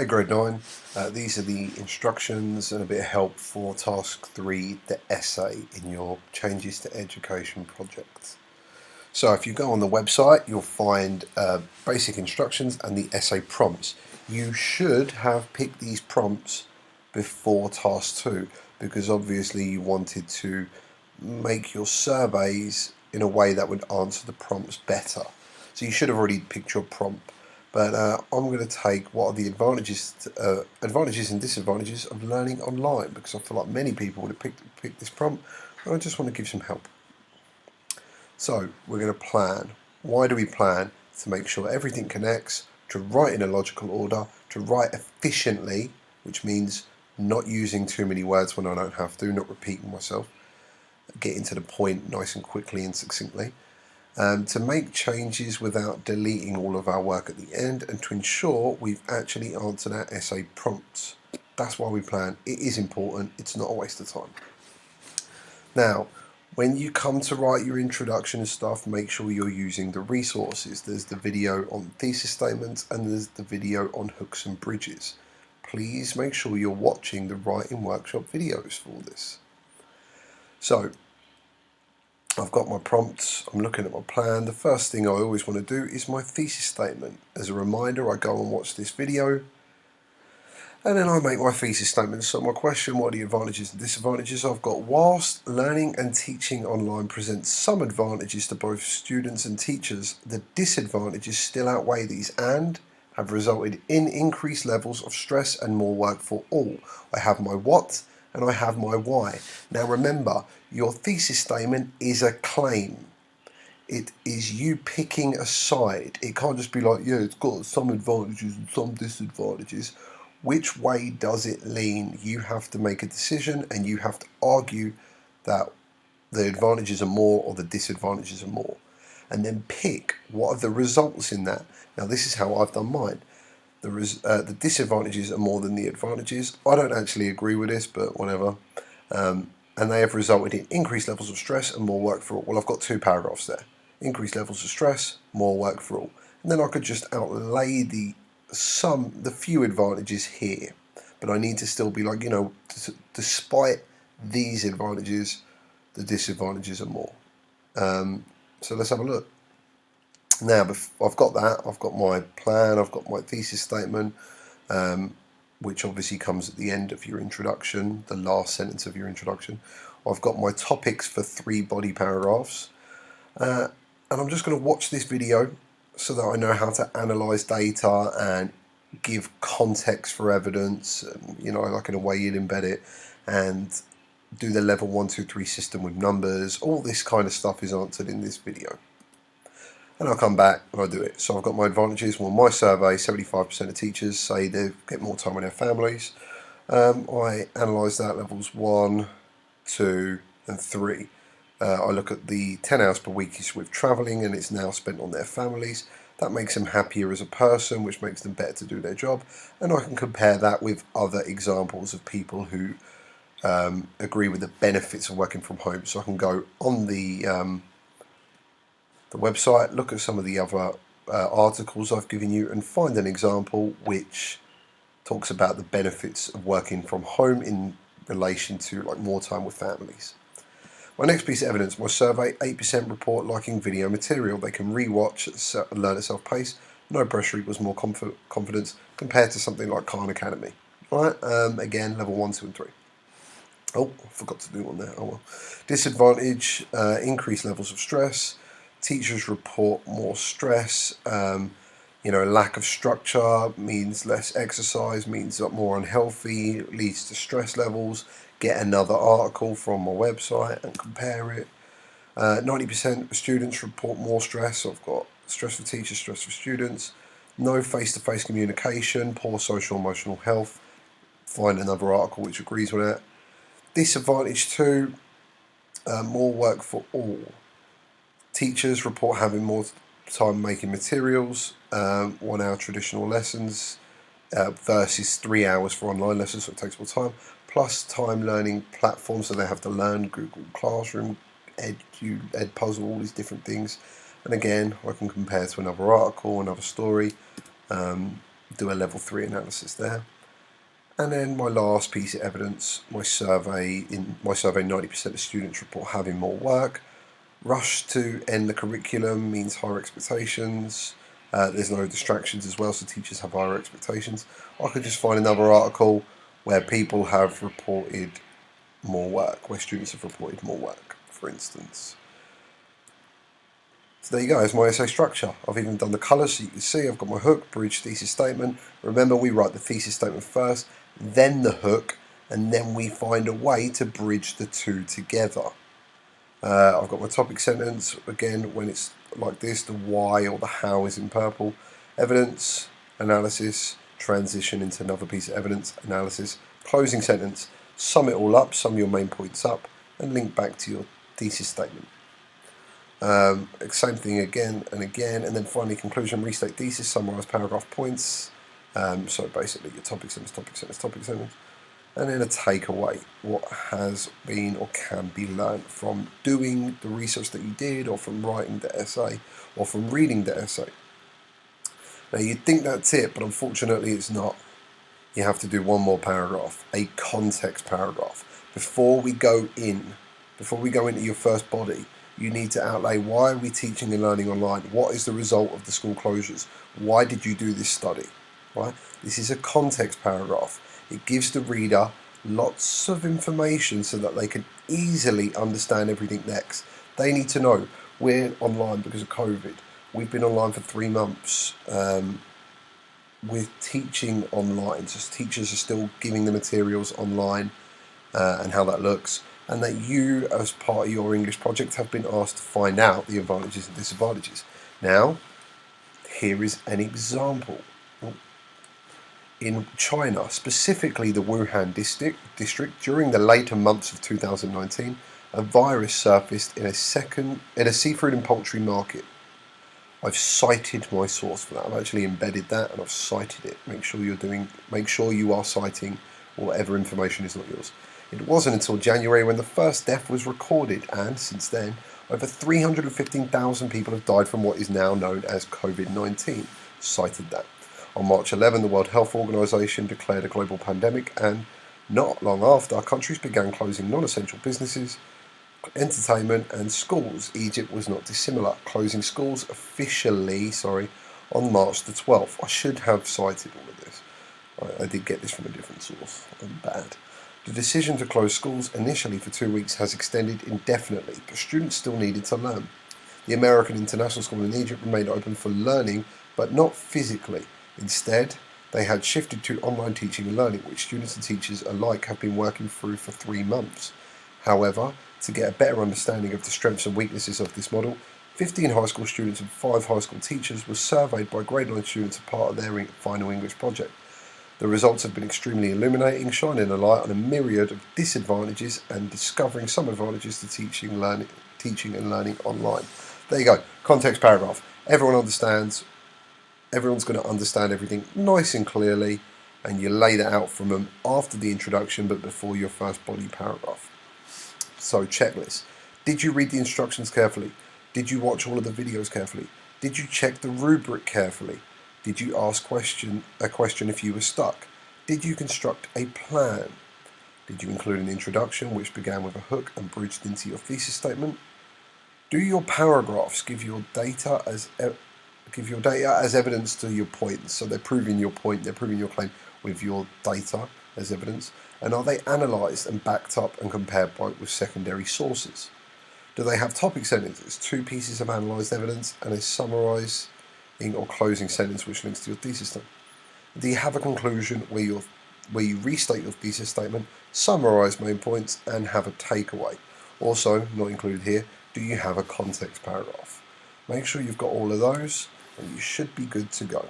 Hey, grade 9. These are the instructions and a bit of help for task 3, the essay in your Changes to Education project. So if you go on the website, you'll find basic instructions and the essay prompts. You should have picked these prompts before task 2 because obviously you wanted to make your surveys in a way that would answer the prompts better. So you should have already picked your prompt. But I'm going to take what are the advantages and disadvantages of learning online, because I feel like many people would have picked this prompt, and I just want to give some help. So we're going to plan. Why do we plan? To make sure everything connects, to write in a logical order, to write efficiently, which means not using too many words when I don't have to, not repeating myself, getting to the point nice and quickly and succinctly. To make changes without deleting all of our work at the end, and to ensure we've actually answered our essay prompts. That's why we plan. It is important. It's not a waste of time. Now, when you come to write your introduction and stuff, make sure you're using the resources. There's the video on thesis statements and there's the video on hooks and bridges. Please make sure you're watching the writing workshop videos for this. So, I've got my prompts, I'm looking at my plan. The first thing I always want to do is my thesis statement. As a reminder, I go and watch this video and then I make my thesis statement. So my question, what are the advantages and disadvantages? I've got, whilst learning and teaching online presents some advantages to both students and teachers, the disadvantages still outweigh these and have resulted in increased levels of stress and more work for all. I have my what and I have my why. Now remember, your thesis statement is a claim. It is you picking a side. It can't just be like, yeah, it's got some advantages and some disadvantages. Which way does it lean? You have to make a decision and you have to argue that the advantages are more or the disadvantages are more. And then pick what are the results in that. Now, this is how I've done mine. The disadvantages are more than the advantages. I don't actually agree with this, but whatever. And they have resulted in increased levels of stress and more work for all. Well, I've got 2 paragraphs there. Increased levels of stress, more work for all. And then I could just outlay the few advantages here. But I need to still be like, despite these advantages, the disadvantages are more. So let's have a look. Now, I've got that. I've got my plan. I've got my thesis statement, which obviously comes at the end of your introduction, the last sentence of your introduction. I've got my topics for 3 body paragraphs. And I'm just going to watch this video so that I know how to analyse data and give context for evidence, like in a way you'd embed it, and do the level 1, 2, 3 system with numbers. All this kind of stuff is answered in this video. And I'll come back and I'll do it. So I've got my advantages. Well, my survey, 75% of teachers say they get more time with their families. I analyse that levels 1, 2 and 3. I look at the 10 hours per week is with travelling and it's now spent on their families. That makes them happier as a person, which makes them better to do their job. And I can compare that with other examples of people who agree with the benefits of working from home. So I can go on the website, look at some of the other articles I've given you and find an example which talks about the benefits of working from home in relation to like more time with families. My next piece of evidence, my survey, 8% report liking video material. They can re-watch and learn at self-pace. No pressure equals more confidence compared to something like Khan Academy. Right, again, level 1, 2 and 3. Oh, I forgot to do one there. Oh well. Disadvantage, increased levels of stress. Teachers report more stress. Lack of structure means less exercise, means more unhealthy, leads to stress levels. Get another article from my website and compare it. 90% of students report more stress. So I've got stress for teachers, stress for students. No face-to-face communication, poor social emotional health. Find another article which agrees with that. Disadvantage 2, more work for all. Teachers report having more time making materials, 1 hour traditional lessons versus 3 hours for online lessons, so it takes more time, plus time learning platforms, so they have to learn Google Classroom, Edpuzzle, all these different things. And again, I can compare to another article, another story. do a level 3 analysis there. And then my last piece of evidence, my survey. In my survey, 90% of students report having more work. Rush to end the curriculum means higher expectations. There's no distractions as well, so teachers have higher expectations. I could just find another article where people have reported more work, where students have reported more work, for instance. So there you go, it's my essay structure. I've even done the colours so you can see. I've got my hook, bridge, thesis statement. Remember, we write the thesis statement first, then the hook, and then we find a way to bridge the two together. I've got my topic sentence, again, when it's like this, the why or the how is in purple. Evidence, analysis, transition into another piece of evidence, analysis, closing sentence, sum it all up, sum your main points up, and link back to your thesis statement. Same thing again and again, and then finally conclusion, restate thesis, summarise paragraph points. So basically your topic sentence, topic sentence, topic sentence. And then a takeaway, what has been or can be learned from doing the research that you did, or from writing the essay, or from reading the essay. Now you'd think that's it, but unfortunately it's not. You have to do one more paragraph, a context paragraph. Before we go into your first body, you need to outlay, why are we teaching and learning online? What is the result of the school closures? Why did you do this study? Right? This is a context paragraph. It gives the reader lots of information so that they can easily understand everything next. They need to know we're online because of COVID. We've been online for 3 months. We're teaching online, so teachers are still giving the materials online and how that looks. And that you, as part of your English project, have been asked to find out the advantages and disadvantages. Now, here is an example. In China, specifically the Wuhan district, during the later months of 2019, a virus surfaced in a seafood and poultry market. I've cited my source for that. I've actually embedded that and I've cited it. Make sure you are citing whatever information is not yours. It wasn't until January when the first death was recorded, and since then, over 315,000 people have died from what is now known as COVID-19. Cited that. On March 11, the World Health Organization declared a global pandemic, and not long after, countries began closing non-essential businesses, entertainment, and schools. Egypt was not dissimilar, closing schools officially, on March the 12th. I should have cited all of this. I did get this from a different source. I'm bad. The decision to close schools initially for 2 weeks has extended indefinitely, but students still needed to learn. The American International School in Egypt remained open for learning, but not physically. Instead, they had shifted to online teaching and learning, which students and teachers alike have been working through for 3 months. However, to get a better understanding of the strengths and weaknesses of this model, 15 high school students and 5 high school teachers were surveyed by grade 9 students as part of their final English project. The results have been extremely illuminating, shining a light on a myriad of disadvantages and discovering some advantages to teaching and learning online. There you go, context paragraph. Everyone understands. Everyone's going to understand everything nice and clearly, and you lay that out from them after the introduction but before your first body paragraph. So, checklist. Did you read the instructions carefully? Did you watch all of the videos carefully? Did you check the rubric carefully? Did you ask a question if you were stuck? Did you construct a plan? Did you include an introduction which began with a hook and bridged into your thesis statement? Do your paragraphs give your data as evidence to your points? So they're proving your point, they're proving your claim with your data as evidence. And are they analysed and backed up and compared with secondary sources? Do they have topic sentences, 2 pieces of analysed evidence, and a summarising or closing sentence which links to your thesis statement? Do you have a conclusion where you restate your thesis statement, summarise main points, and have a takeaway? Also, not included here, do you have a context paragraph? Make sure you've got all of those, and you should be good to go.